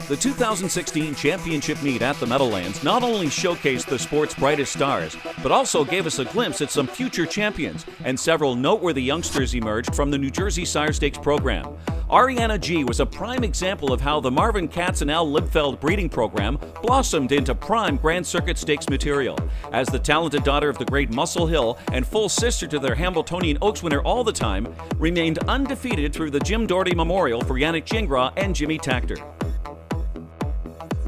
The 2016 championship meet at the Meadowlands not only showcased the sport's brightest stars, but also gave us a glimpse at some future champions, and several noteworthy youngsters emerged from the New Jersey Sire Stakes program. Ariana G was a prime example of how the Marvin Katz and Al Libfeld breeding program blossomed into prime Grand Circuit Stakes material. As the talented daughter of the great Muscle Hill and full sister to their Hambletonian Oaks winner All the Time, remained undefeated through the Jim Doherty Memorial for Yannick Gingras and Jimmy Takter.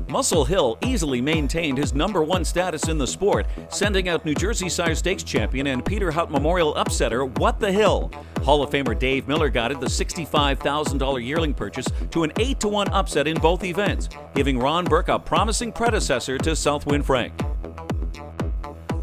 Muscle Hill easily maintained his #1 status in the sport, sending out New Jersey Sire Stakes champion and Peter Hout Memorial upsetter What the Hill. Hall of Famer Dave Miller guided the $65,000 yearling purchase to an 8-1 upset in both events, giving Ron Burke a promising predecessor to Southwind Frank.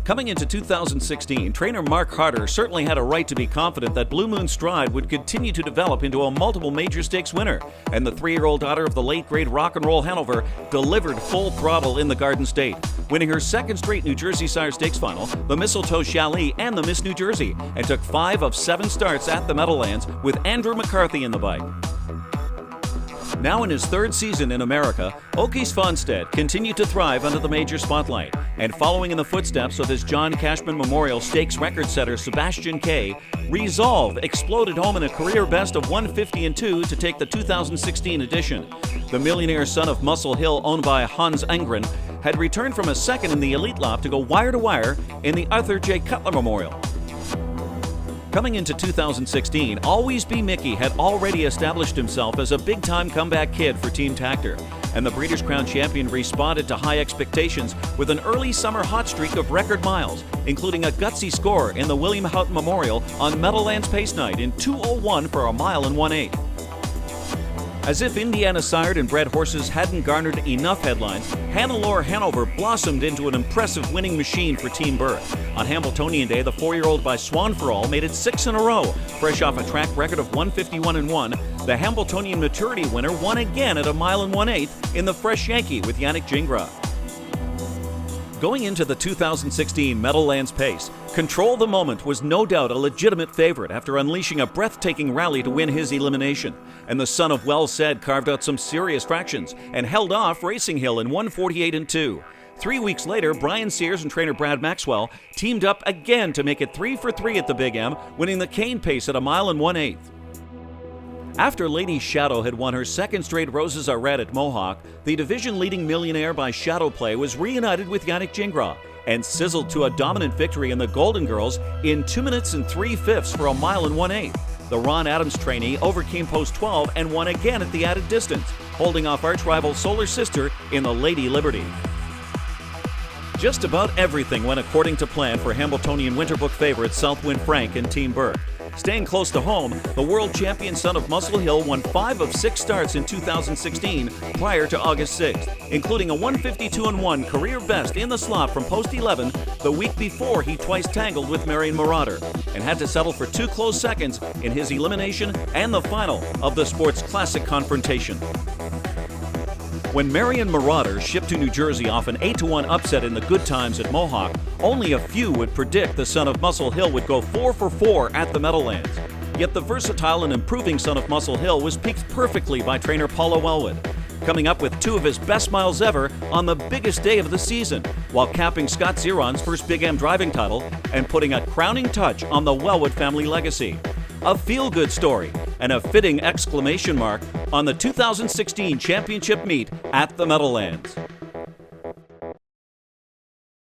Coming into 2016, trainer Mark Harder certainly had a right to be confident that Blue Moon Stride would continue to develop into a multiple major stakes winner, and the 3-year-old daughter of the late great Rock and Roll Hanover delivered full throttle in the Garden State, winning her second straight New Jersey Sire Stakes final, the Mistletoe Chalet, and the Miss New Jersey, and took 5 of 7 starts at the Meadowlands with Andrew McCarthy in the bike. Now in his 3rd season in America, Åke Svanstedt continued to thrive under the major spotlight, and following in the footsteps of his John Cashman Memorial Stakes record setter Sebastian K, Resolve exploded home in a career best of 150-2 to take the 2016 edition. The millionaire son of Muscle Hill, owned by Hans Engren, had returned from a second in the Elite Lop to go wire-to-wire in the Arthur J. Cutler Memorial. Coming into 2016, Always Be Mickey had already established himself as a big-time comeback kid for Team Takter, and the Breeders' Crown champion responded to high expectations with an early summer hot streak of record miles, including a gutsy score in the William Houghton Memorial on Meadowlands Pace Night in 2:01 for 1 mile and 1/8. As if Indiana sired and bred horses hadn't garnered enough headlines, Hannelore Hanover blossomed into an impressive winning machine for Team Burke. On Hambletonian Day, the 4-year-old by Swan for All made it 6 in a row. Fresh off a track record of 151-1, the Hambletonian Maturity winner won again at 1 mile and 1/8 in the Fresh Yankee with Yannick Gingras. Going into the 2016 Meadowlands Pace, Control the Moment was no doubt a legitimate favorite after unleashing a breathtaking rally to win his elimination, and the son of Well Said carved out some serious fractions and held off Racing Hill in 148-2. 3 weeks later, Brian Sears and trainer Brad Maxwell teamed up again to make it 3 for 3 at the Big M, winning the Cane Pace at 1 mile and 1/8. After Lady Shadow had won her second straight Roses Are Red at Mohawk, the division-leading millionaire by Shadow Play was reunited with Yannick Gingras and sizzled to a dominant victory in the Golden Girls in 2 minutes and 3/5 for 1 mile and 1/8. The Ron Adams trainee overcame post 12 and won again at the added distance, holding off arch-rival Solar Sister in the Lady Liberty. Just about everything went according to plan for Hambletonian Winterbook favorite Southwind Frank and Team Burke. Staying close to home, the world champion son of Muscle Hill won 5 of 6 starts in 2016 prior to August 6th, including a 152-1 career best in the slot from post 11 the week before he twice tangled with Marion Marauder, and had to settle for 2 close seconds in his elimination and the final of the sport's classic confrontation. When Marion Marauder shipped to New Jersey off an 8-1 upset in the Good Times at Mohawk, only a few would predict the son of Muscle Hill would go 4 for 4 at the Meadowlands. Yet the versatile and improving son of Muscle Hill was picked perfectly by trainer Paula Wellwood, coming up with 2 of his best miles ever on the biggest day of the season, while capping Scott Zeron's first Big M driving title and putting a crowning touch on the Wellwood family legacy. A feel-good story and a fitting exclamation mark on the 2016 championship meet at the Meadowlands.